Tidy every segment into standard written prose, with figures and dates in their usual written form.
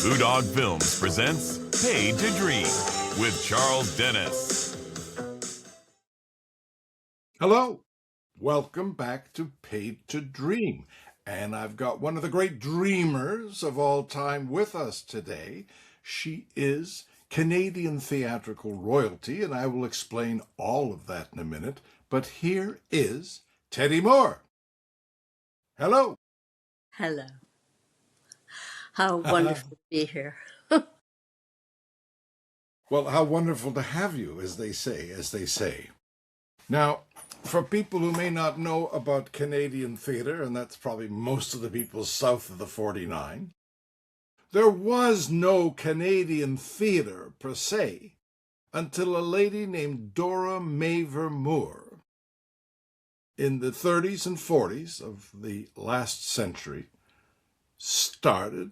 Dog Films presents Paid to Dream with Charles Dennis. Hello, welcome back to Paid to Dream. And I've got one of the great dreamers of all time with us today. She is Canadian theatrical royalty, and I will explain all of that in a minute. But here is Tedde Moore. Hello. Hello. How wonderful to be here. Well, how wonderful to have you, as they say. Now, for people who may not know about Canadian theatre, and that's probably most of the people south of the 49, there was no Canadian theatre per se until a lady named Dora Mavor Moore in the 30s and 40s of the last century started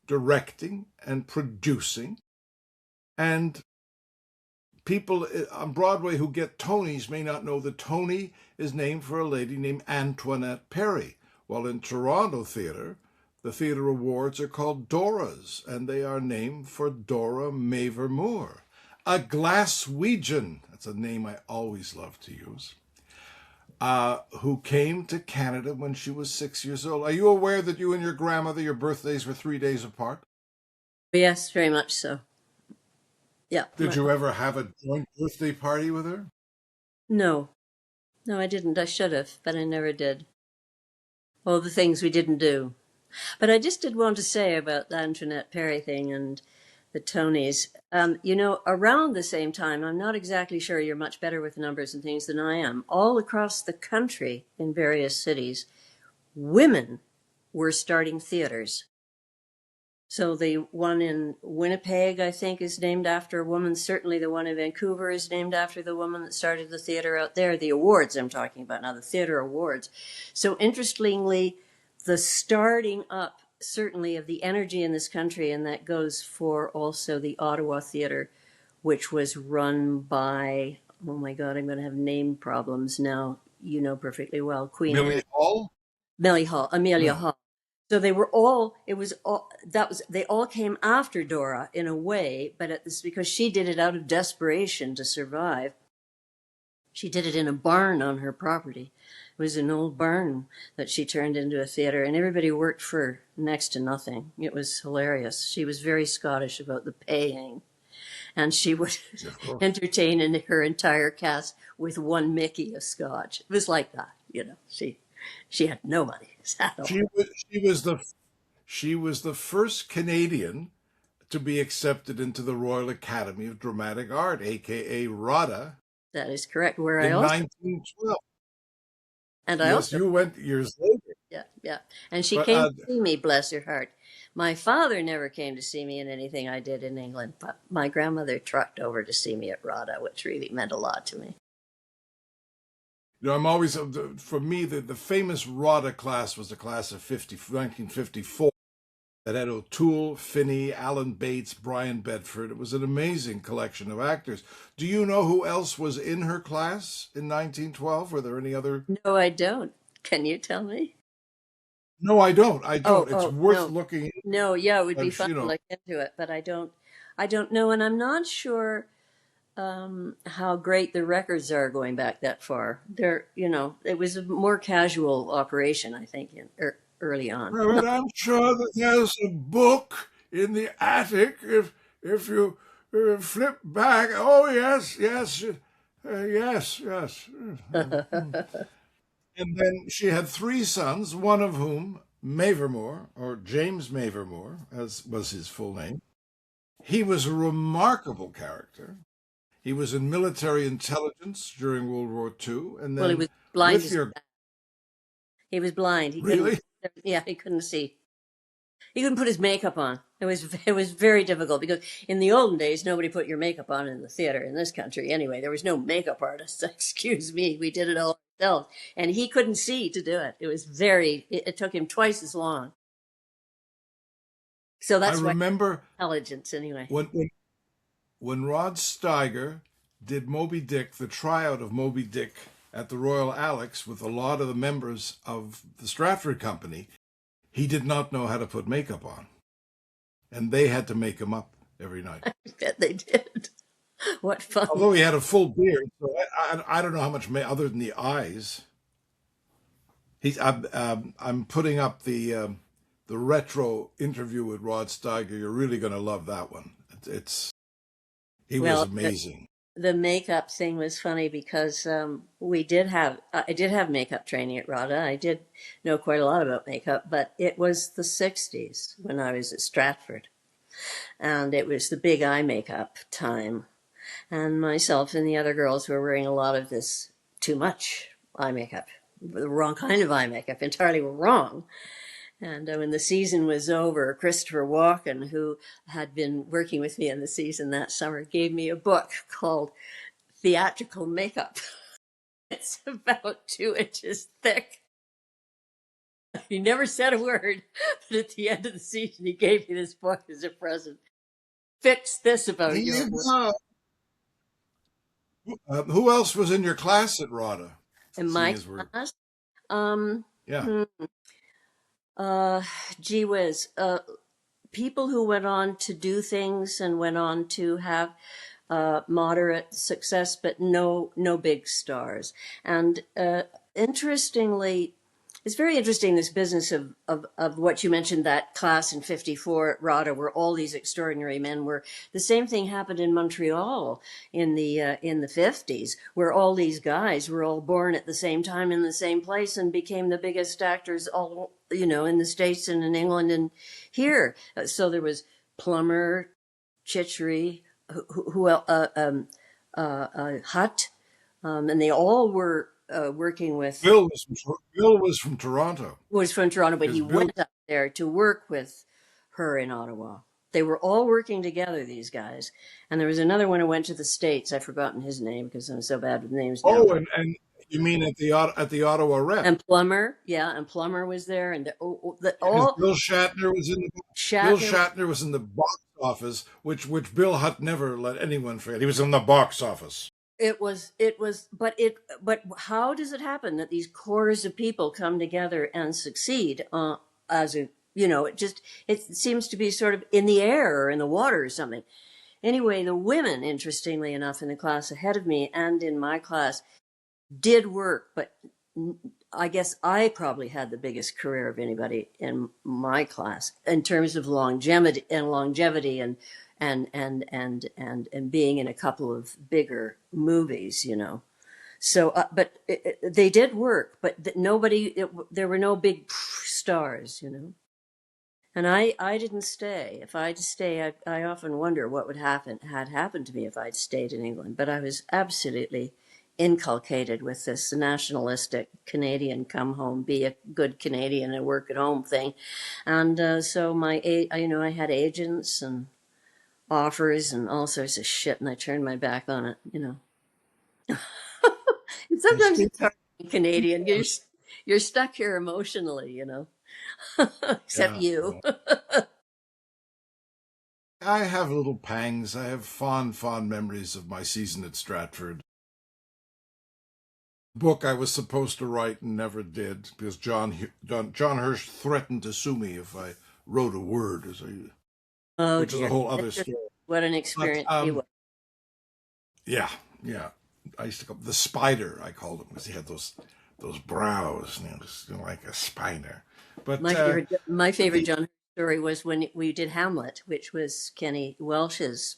directing and producing, and people on Broadway who get Tonys may not know that Tony is named for a lady named Antoinette Perry, while in Toronto theatre, the theatre awards are called Doras, and they are named for Dora Mavor Moore, a Glaswegian, that's a name I always love to use, who came to Canada when she was 6 years old. Are you aware that you and your grandmother, your birthdays were 3 days apart? Yes, very much so. Yeah. Did you ever have a joint birthday party with her? No. No, I didn't. I should have, but I never did. All the things we didn't do. But I just did want to say about the Antoinette Perry thing and the Tonys. Around the same time, I'm not exactly sure, you're much better with numbers and things than I am. All across the country, in various cities, women were starting theaters. So the one in Winnipeg, I think, is named after a woman. Certainly the one in Vancouver is named after the woman that started the theater out there. The awards I'm talking about now, the theater awards. So interestingly, the starting up, certainly, of the energy in this country, and that goes for also the Ottawa Theater, which was run by, oh my God, I'm going to have name problems now. You know perfectly well, Queen Millie Hall? Amelia Hall. So they were all, they all came after Dora in a way, but because she did it out of desperation to survive. She did it in a barn on her property. It was an old barn that she turned into a theater, and everybody worked for next to nothing. It was hilarious. She was very Scottish about the paying, and she would entertain her entire cast with one Mickey of scotch. It was like that, She had no money at all. She was the first Canadian to be accepted into the Royal Academy of Dramatic Art, aka RADA. That is correct. Where in I also 1912. and I also you went years later. Yeah. And she came to see me, bless her heart. My father never came to see me in anything I did in England, but my grandmother trucked over to see me at RADA, which really meant a lot to me. I'm always, for me, the famous RADA class was the class of 1954 that had O'Toole, Finney, Alan Bates, Brian Bedford. It was an amazing collection of actors. Do you know who else was in her class in 1912? Were there any other? No, I don't. Can you tell me? No, I don't. It's worth looking into. No, yeah, it would be fun to look into it, but I don't know, and I'm not sure how great the records are going back that far. It was a more casual operation, I think, early on. Well, but I'm sure that there's a book in the attic. If you flip back, oh yes. And then she had 3 sons, one of whom, Mavor Moore, or James Mavor Moore, as was his full name. He was a remarkable character. He was in military intelligence during World War II, and then he was blind. He was blind. Really? He couldn't see. He couldn't put his makeup on. It was very difficult because in the olden days, nobody put your makeup on in the theater in this country. Anyway, there was no makeup artist. Excuse me, we did it all ourselves, and he couldn't see to do it. It took him twice as long. So that's why I remember intelligence anyway. When Rod Steiger did Moby Dick, the tryout of Moby Dick at the Royal Alex with a lot of the members of the Stratford Company, he did not know how to put makeup on. and they had to make him up every night. I bet they did. What fun. Although he had a full beard, so I don't know how much other than the eyes. I'm putting up the retro interview with Rod Steiger. You're really going to love that one. He was Well, amazing. the makeup thing was funny because we did have I did have makeup training at RADA. I did know quite a lot about makeup, but it was the 60s when I was at Stratford, and it was the big eye makeup time. And myself and the other girls were wearing a lot of this too much eye makeup, the wrong kind of eye makeup, entirely wrong. And when the season was over, Christopher Walken, who had been working with me in the season that summer, gave me a book called Theatrical Makeup. It's about 2 inches thick. He never said a word, but at the end of the season, he gave me this book as a present. Fix this about your work. Who else was in your class at RADA? In Seeing my as we're class, um, yeah. hmm, uh, gee whiz, people who went on to do things and went on to have moderate success, but no big stars. And interestingly, it's very interesting, this business of what you mentioned, that class in 54 at RADA where all these extraordinary men were. The same thing happened in Montreal in the 50s, where all these guys were all born at the same time in the same place and became the biggest actors all, in the States and in England and here. So there was Plummer, Chitchery, Hutt, and they all were working with. Bill was from Toronto Was from Toronto, but because he Bill. went up there to work with her in Ottawa. They were all working together, these guys. And there was another one who went to the States. I've forgotten his name because I'm so bad with names now. Oh, and you mean at the Ottawa Rep? And Plummer, yeah, and Plummer was there, and Because all Bill Shatner. Shatner was in the box office, which Bill Hutt never let anyone forget. He was in the box office. But how does it happen that these cores of people come together and succeed as a, it seems to be sort of in the air or in the water or something. Anyway, the women, interestingly enough, in the class ahead of me and in my class did work, but I guess I probably had the biggest career of anybody in my class in terms of longevity and being in a couple of bigger movies. So, but they did work, but there were no big stars. And I didn't stay. If I'd stay, I often wonder what had happened to me if I'd stayed in England. But I was absolutely inculcated with this nationalistic Canadian come home, be a good Canadian and work at home thing. And so I had agents and offers and all sorts of shit, and I turned my back on it. And And sometimes it's speaking, hard being Canadian. You're stuck here emotionally. Except yeah, you. yeah. I have little pangs. I have fond memories of my season at Stratford. Book I was supposed to write and never did because John Hirsch threatened to sue me if I wrote a word, Oh which is a dear. whole other That's just story. what an But experience he was. yeah, yeah. I used to call the spider. I called him because he had those brows, just like a spider. But My favorite the John Hurt story was when we did Hamlet, which was Kenny Welsh's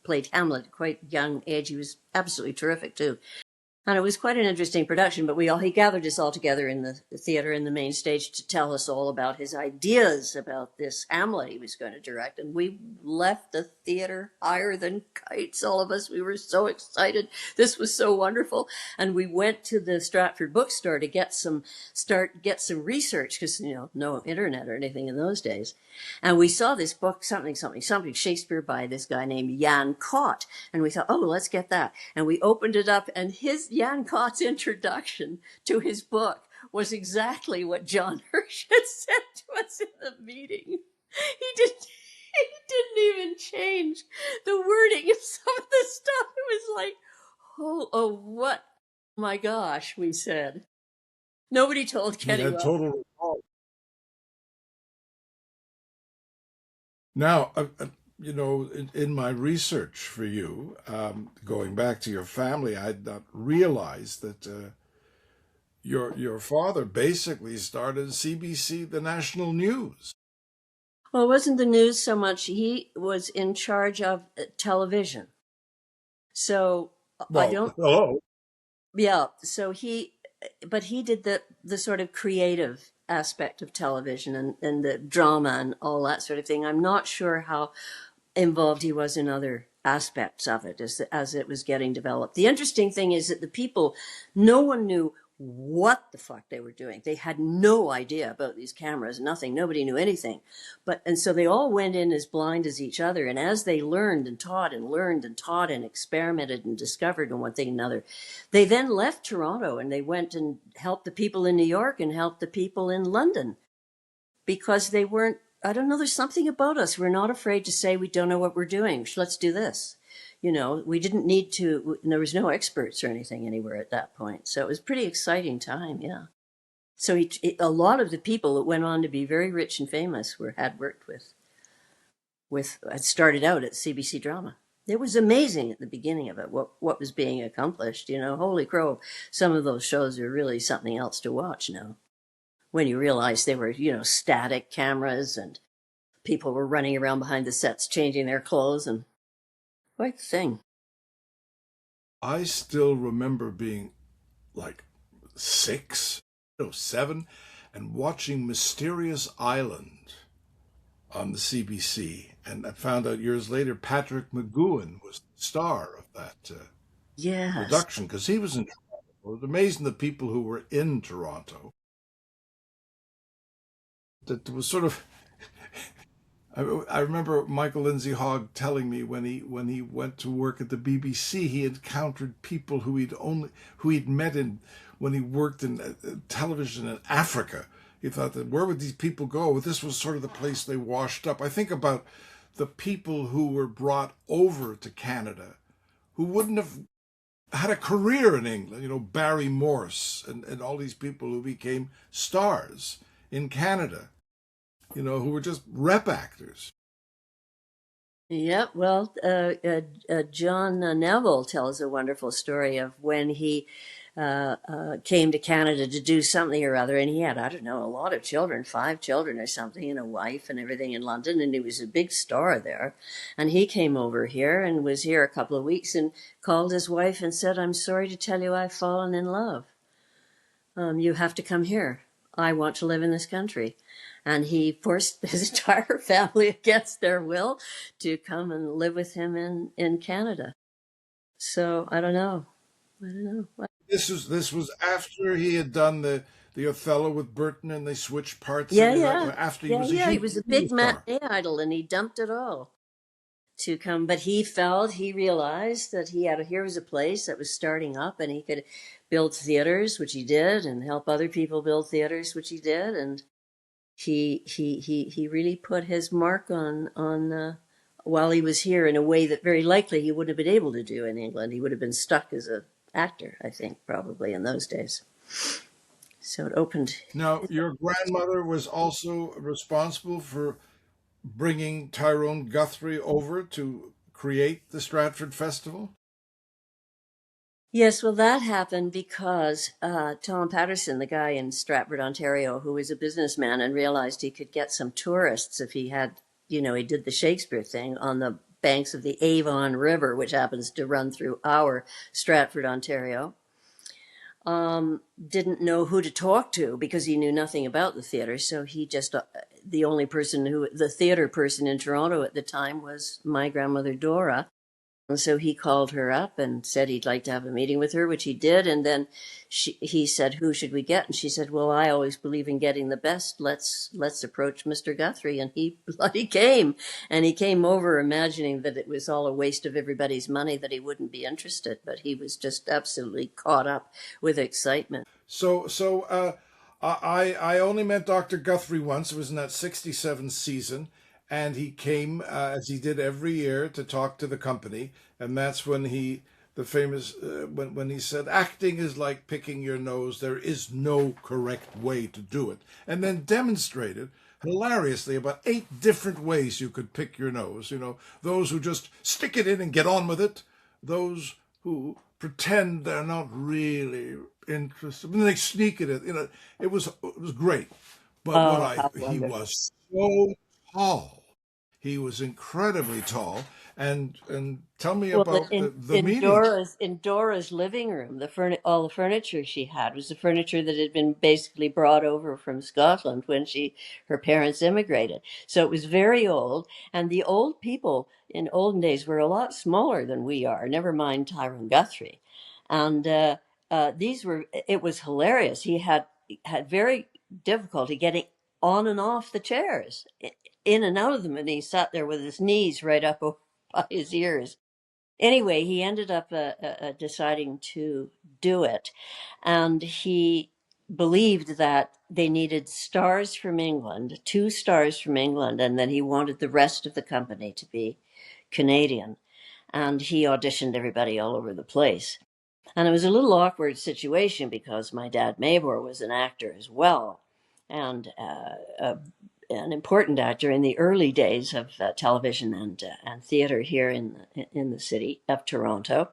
played Hamlet at quite young age. He was absolutely terrific too. And it was quite an interesting production, but he gathered us all together in the theater in the main stage to tell us all about his ideas about this Hamlet he was going to direct. And we left the theater higher than kites, all of us. We were so excited. This was so wonderful. And we went to the Stratford bookstore to get some research because, no internet or anything in those days. And we saw this book, something Shakespeare by this guy named Jan Kott. And we thought, oh, let's get that. And we opened it up, and his Jan Kott's introduction to his book was exactly what John Hirsch had said to us in the meeting. He didn't even change the wording of some of the stuff. It was like, oh, what? My gosh, we said. Nobody told he Kenny had well. total recall. Now, in my research for you, going back to your family, I had not realized that your father basically started CBC, the national news. Well, it wasn't the news so much. He was in charge of television. So I Well, don't, hello. yeah. So but he did the sort of creative aspect of television and the drama and all that sort of thing. I'm not sure how involved he was in other aspects of it as it was getting developed. The interesting thing is that the people, no one knew what the fuck they were doing. They had no idea about these cameras, nothing. Nobody knew anything. And so they all went in as blind as each other. And as they learned and taught and learned and taught and experimented and discovered one thing and another, they then left Toronto and they went and helped the people in New York and helped the people in London because they weren't, I don't know, there's something about us. We're not afraid to say we don't know what we're doing. Let's do this. We didn't need to, there was no experts or anything anywhere at that point. So it was a pretty exciting time, yeah. So a lot of the people that went on to be very rich and famous had worked had started out at CBC Drama. It was amazing at the beginning of it, what was being accomplished, holy crow. Some of those shows are really something else to watch now when you realize they were, static cameras and people were running around behind the sets changing their clothes and quite the thing. I still remember being like 6, no, 7, and watching Mysterious Island on the CBC. And I found out years later Patrick McGowan was the star of that Yes. production because he was in Toronto. It was amazing the people who were in Toronto. That was sort of. I remember Michael Lindsay Hogg telling me when he went to work at the BBC, he encountered people who he'd met in when he worked in television in Africa. He thought that where would these people go? Well, this was sort of the place they washed up. I think about the people who were brought over to Canada who wouldn't have had a career in England. Barry Morse and all these people who became stars in Canada. Who were just rep actors. Yep. Well, John Neville tells a wonderful story of when he came to Canada to do something or other, and he had, I don't know, a lot of children, 5 children or something, and a wife and everything in London, and he was a big star there. And he came over here and was here a couple of weeks and called his wife and said, "I'm sorry to tell you I've fallen in love. You have to come here. I want to live in this country." And he forced his entire family against their will to come and live with him in Canada. So I don't know. I don't know. This was after he had done the Othello with Burton, and they switched parts. Yeah, And yeah. after he Yeah, was a yeah. He huge was a movie big star. matinee idol and he dumped it all to come. But he realized that here was a place that was starting up and he could build theaters, which he did, and help other people build theaters, which he did. And he really put his mark on while he was here in a way that very likely he wouldn't have been able to do in England. He would have been stuck as a actor, I think, probably in those days. So it opened. Now, your grandmother was also responsible for bringing Tyrone Guthrie over to create the Stratford Festival. Yes, well, that happened because Tom Patterson, the guy in Stratford, Ontario, who was a businessman and realized he could get some tourists if he had, he did the Shakespeare thing on the banks of the Avon River, which happens to run through our Stratford, Ontario. Didn't know who to talk to because he knew nothing about the theater. So he just, the only person the theater person in Toronto at the time was my grandmother Dora. And so he called her up and said he'd like to have a meeting with her, which he did. And then he said, "Who should we get?" And she said, "Well, I always believe in getting the best. Let's approach Mr. Guthrie." And he bloody came. And he came over imagining that it was all a waste of everybody's money, that he wouldn't be interested. But he was just absolutely caught up with excitement. So I only met Dr. Guthrie once. It was in that '67 season, and he came as he did every year to talk to the company, and the famous when he said acting is like picking your nose. There is no correct way to do it, and then demonstrated hilariously about 8 different ways you could pick your nose. You know, those who just stick it in and get on with it, those who pretend they're not really interested, and they sneak it in. You know, it was great. But Oh, how he wonderful. was so tall. He was incredibly tall. And tell me Well, about in the meeting. In Dora's living room, all the furniture she had was the furniture that had been basically brought over from Scotland when her parents immigrated. So it was very old, and the old people in olden days were a lot smaller than we are. Never mind Tyrone Guthrie, and it was hilarious. Had very difficulty getting on and off the chairs, in and out of them, and he sat there with his knees right up by his ears. Anyway, he ended up deciding to do it, and he believed that they needed stars from England, 2 stars from England, and then he wanted the rest of the company to be Canadian. And he auditioned everybody all over the place. And it was a little awkward situation because my dad Mabor was an actor as well, and an important actor in the early days of television and theater here in the city of Toronto.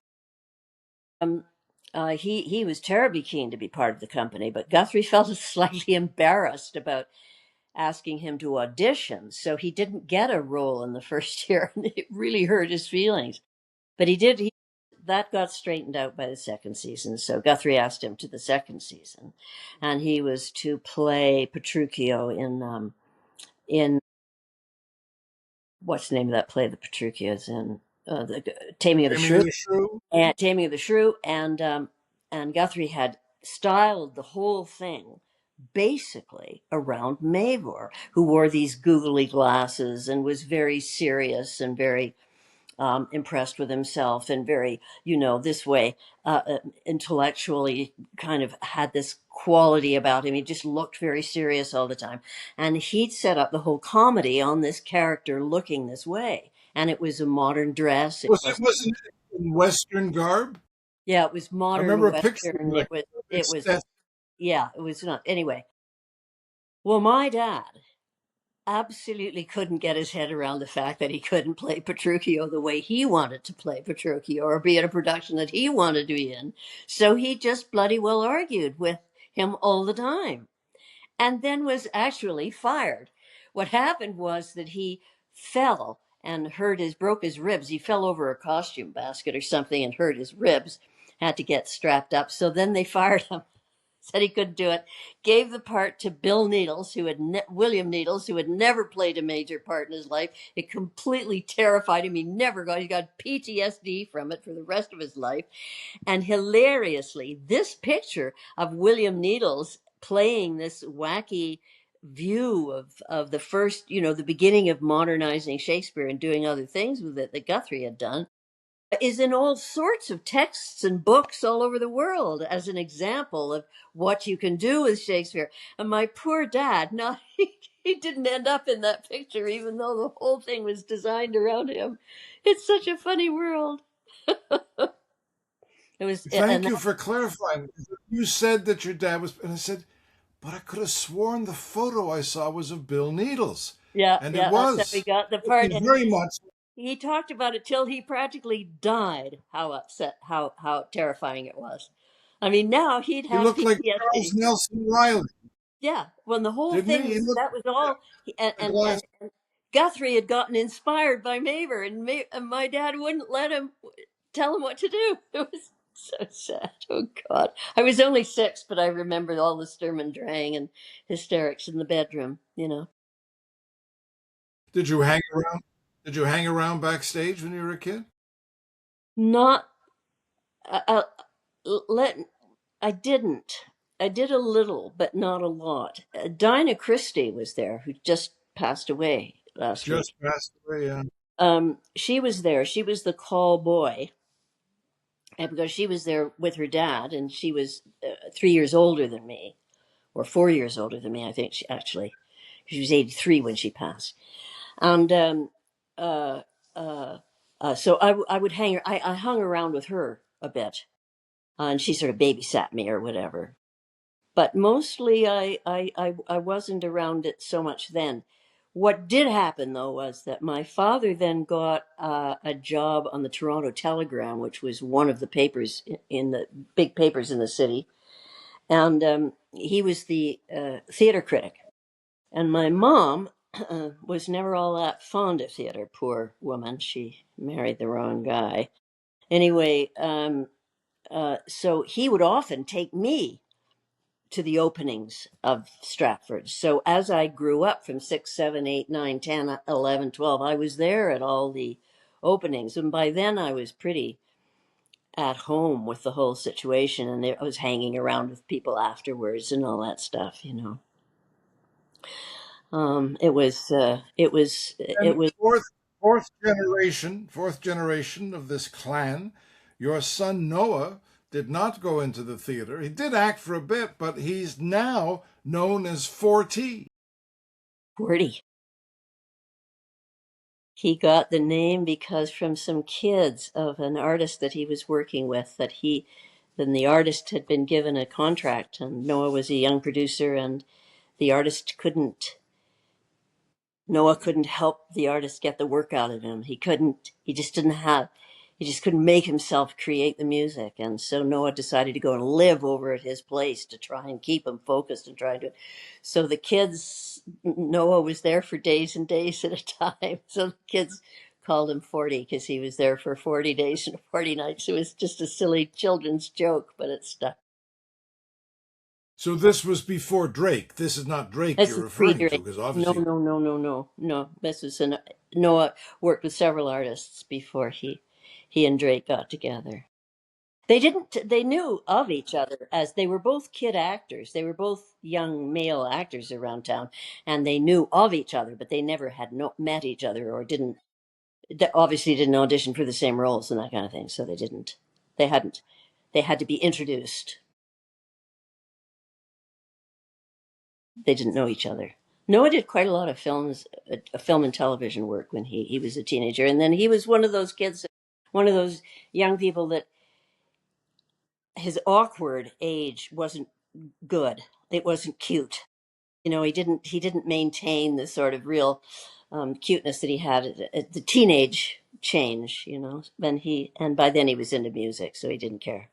He was terribly keen to be part of the company, but Guthrie felt slightly embarrassed about asking him to audition, so he didn't get a role in the first year, and it really hurt his feelings. But he did. That got straightened out by the second season. So Guthrie asked him to the second season, and he was to play Petruchio in what's the name of that play that Petruchio is in? The Taming of the Taming Shrew. of the Shrew. And Taming of the Shrew, and Guthrie had styled the whole thing basically around Mavor, who wore these googly glasses and was very serious and very impressed with himself and very, this way, intellectually kind of had this quality about him. He just looked very serious all the time. And he'd set up the whole comedy on this character looking this way. And it was a modern dress. It was, Wasn't it in Western garb? yeah, it was I modern remember a picture Western. like It was, that. yeah, it was not. Anyway, well, my dad absolutely couldn't get his head around the fact that he couldn't play Petruchio the way he wanted to play Petruchio or be in a production that he wanted to be in. So he just bloody well argued with him all the time and then was actually fired. What happened was that he fell and broke his ribs. He fell over a costume basket or something and hurt his ribs, had to get strapped up. So then they fired him, said he couldn't do it, gave the part to William Needles, who had never played a major part in his life. It completely terrified him. He got PTSD from it for the rest of his life. And hilariously, this picture of William Needles playing this wacky view of the first, the beginning of modernizing Shakespeare and doing other things with it that Guthrie had done, is in all sorts of texts and books all over the world as an example of what you can do with Shakespeare. And my poor dad, not he didn't end up in that picture, even though the whole thing was designed around him. It's such a funny world. It was, Thank and you for clarifying. You said that your dad was, and I said, but I could have sworn the photo I saw was of Bill Needles, yeah, and it yeah, that's how we was. got the Thank part. you And very much. he talked about it till he practically died. How upset, how terrifying it was. I mean, now he'd He have looked like Charles PTSD. Nelson Riley, Yeah, when the whole didn't he? thing He looked that was like all, the glass. and Guthrie had gotten inspired by Mavor, and my dad wouldn't let him tell him what to do. It was so sad. Oh God, I was only 6, but I remember all the Sturm und Drang and hysterics in the bedroom. Did you hang around? Did you hang around backstage when you were a kid? Not uh, let I didn't. I did a little, but not a lot. Dinah Christie was there, who just passed away last week. Just passed away. Yeah. She was there. She was the call boy, and because she was there with her dad, and she was 3 years older than me, or 4 years older than me, I think. She was 83 when she passed, and uh, so I would I hung around with her a bit, and she sort of babysat me or whatever. But mostly, I wasn't around it so much then. What did happen though was that my father then got a job on the Toronto Telegram, which was one of the papers in the big papers in the city, and he was the theater critic. And my mom was never all that fond of theater. Poor woman, she married the wrong guy. Anyway, so he would often take me to the openings of Stratford. So as I grew up from 6, 7, 8, 9, 10, 11, 12, I was there at all the openings. And by then I was pretty at home with the whole situation. And I was hanging around with people afterwards and all that stuff, you know. And It was fourth generation of this clan. Your son Noah did not go into the theater. He did act for a bit, but he's now known as 4T. 40. He got the name because from some kids of an artist that he was working with, then the artist had been given a contract, and Noah was a young producer, and the artist couldn't Noah couldn't help the artist get the work out of him. He just couldn't make himself create the music. And so Noah decided to go and live over at his place to try and keep him focused and try to. So the kids, Noah was there for days and days at a time. So the kids called him 40 because he was there for 40 days and 40 nights. It was just a silly children's joke, but it stuck. So this was before Drake. This is not Drake This you're is referring to, pre-Drake. because No, obviously. no, no, no, no, no. Noah worked with several artists before he and Drake got together. They didn't. They knew of each other as they were both kid actors. They were both young male actors around town, and they knew of each other, but they never had met each other or didn't. They obviously didn't audition for the same roles and that kind of thing. So they didn't. They hadn't. They had to be introduced. They didn't know each other. Noah did quite a lot of film and television work when he was a teenager, and then he was one of those kids, one of those young people that his awkward age wasn't good. It wasn't cute. You know, he didn't maintain the sort of real cuteness that he had at the teenage change. You know, and by then he was into music, so he didn't care.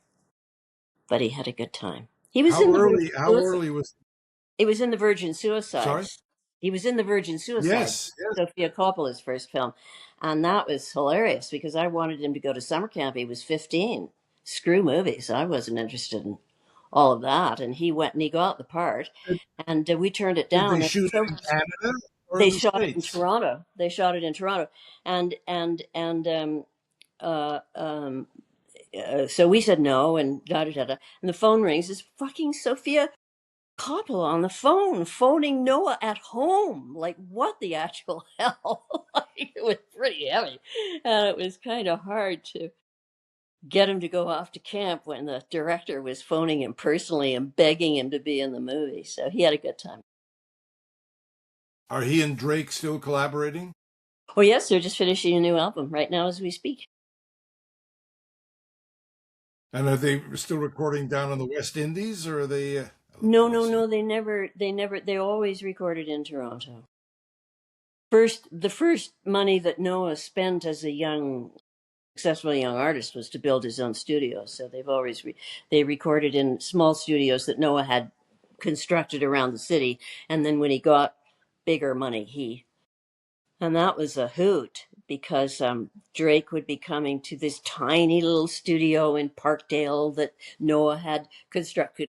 But he had a good time. He was in How the Virgin early? How Suicides. early was? He was in the Virgin Sorry. Suicides. He was in the Virgin Suicides, Yes, yes. Sofia Coppola's first film, and that was hilarious because I wanted him to go to summer camp. He was 15. Screw movies. I wasn't interested in all of that, and he went and he got the part, Did, and we turned it did they down. And shoot so it in Canada or they in the shot it in States? Toronto. They shot it in Toronto, and uh, um, so we said no, and da da da da. And the phone rings. It's fucking Sophia Coppola on the phone, phoning Noah at home. Like, what the actual hell? Like, it was pretty heavy. And it was kind of hard to get him to go off to camp when the director was phoning him personally and begging him to be in the movie. So he had a good time. Are he and Drake still collaborating? Oh, yes, they're just finishing a new album right now as we speak. And are they still recording down in the West Indies, or are they? No, no, West no. They always recorded in Toronto. The first money that Noah spent as a successful young artist was to build his own studio. So they recorded in small studios that Noah had constructed around the city. And then when he got bigger money, and that was a hoot because Drake would be coming to this tiny little studio in Parkdale that Noah had constructed,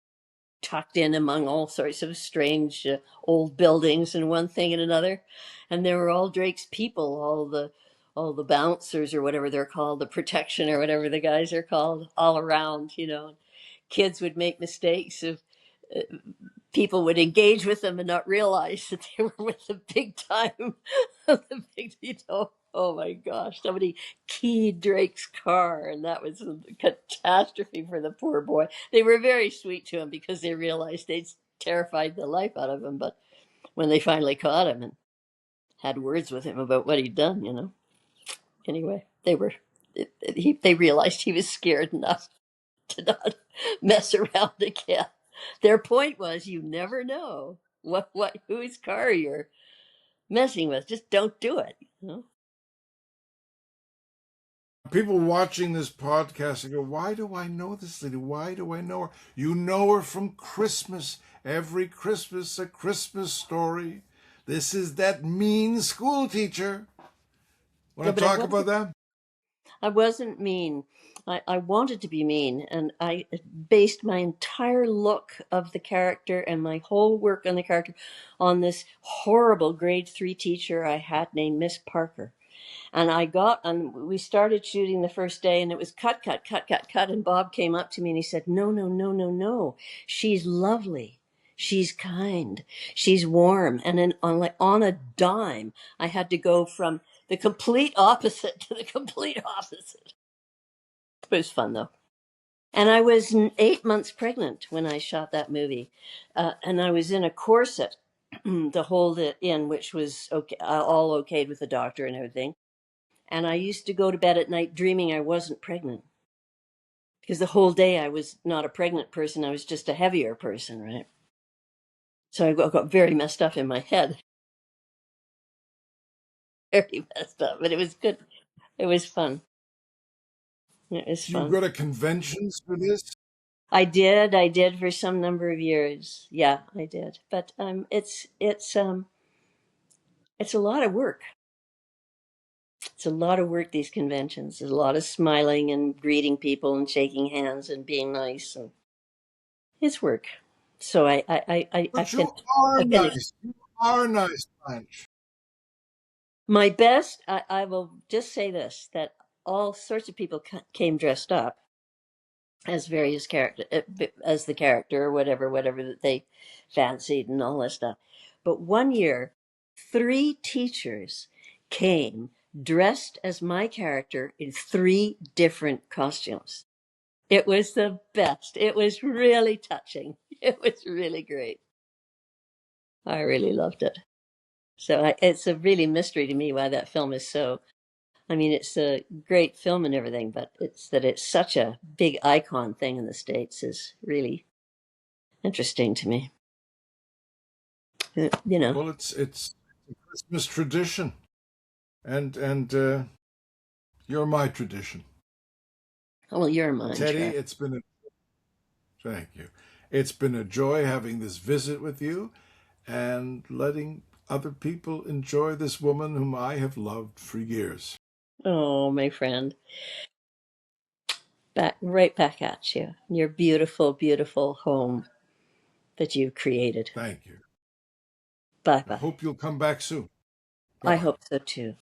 tucked in among all sorts of strange old buildings and one thing and another. And there were all Drake's people, all the bouncers or whatever they're called, the protection or whatever the guys are called, all around. You know, kids would make mistakes if people would engage with them and not realize that they were with the big time, the big, you know. Oh my gosh, somebody keyed Drake's car, and that was a catastrophe for the poor boy. They were very sweet to him because they realized they'd terrified the life out of him. But when they finally caught him and had words with him about what he'd done, you know. Anyway, they realized he was scared enough to not mess around again. Their point was, you never know whose car you're messing with. Just don't do it. You know? People watching this podcast and go, why do I know this lady? Why do I know her? You know her from Christmas. Every Christmas, a Christmas story. This is that mean school teacher. Want Yeah, to but talk about that? I wasn't mean. I wanted to be mean, and I based my entire look of the character and my whole work on the character on this horrible grade 3 teacher I had named Miss Parker. And we started shooting the first day, and it was cut, cut, cut, cut, cut. And Bob came up to me and he said, no, no, no, no, no. She's lovely. She's kind. She's warm. And then on a dime, I had to go from the complete opposite to the complete opposite. It was fun though. And I was 8 months pregnant when I shot that movie. And I was in a corset to hold it in, which was okay, all okayed with the doctor and everything. And I used to go to bed at night dreaming I wasn't pregnant. Because the whole day I was not a pregnant person, I was just a heavier person, right? So I got very messed up in my head. Very messed up, but it was good. It was fun. It was Do you fun. go to conventions for this? I did for some number of years. Yeah, I did. But it's a lot of work. It's a lot of work, these conventions. There's a lot of smiling and greeting people and shaking hands and being nice, and it's work. So But you are I finished. nice. You are nice, Blanche. My best, I will just say this, that all sorts of people came dressed up as various character, as the character or whatever that they fancied and all that stuff. But one year, 3 teachers came dressed as my character in 3 different costumes. It was the best. It was really touching. It was really great. I really loved it. So it's a really mystery to me why that film is so. I mean, it's a great film and everything, but it's such a big icon thing in the States is really interesting to me. You know. Well, it's a Christmas tradition, and you're my tradition. Well, you're mine, Teddy, Charles. it's been a thank you. It's been a joy having this visit with you and letting other people enjoy this woman whom I have loved for years. Oh, my friend, right back at you. Your beautiful, beautiful home that you've created. Thank you. Bye I bye. hope you'll come back soon. Bye I bye. hope so too.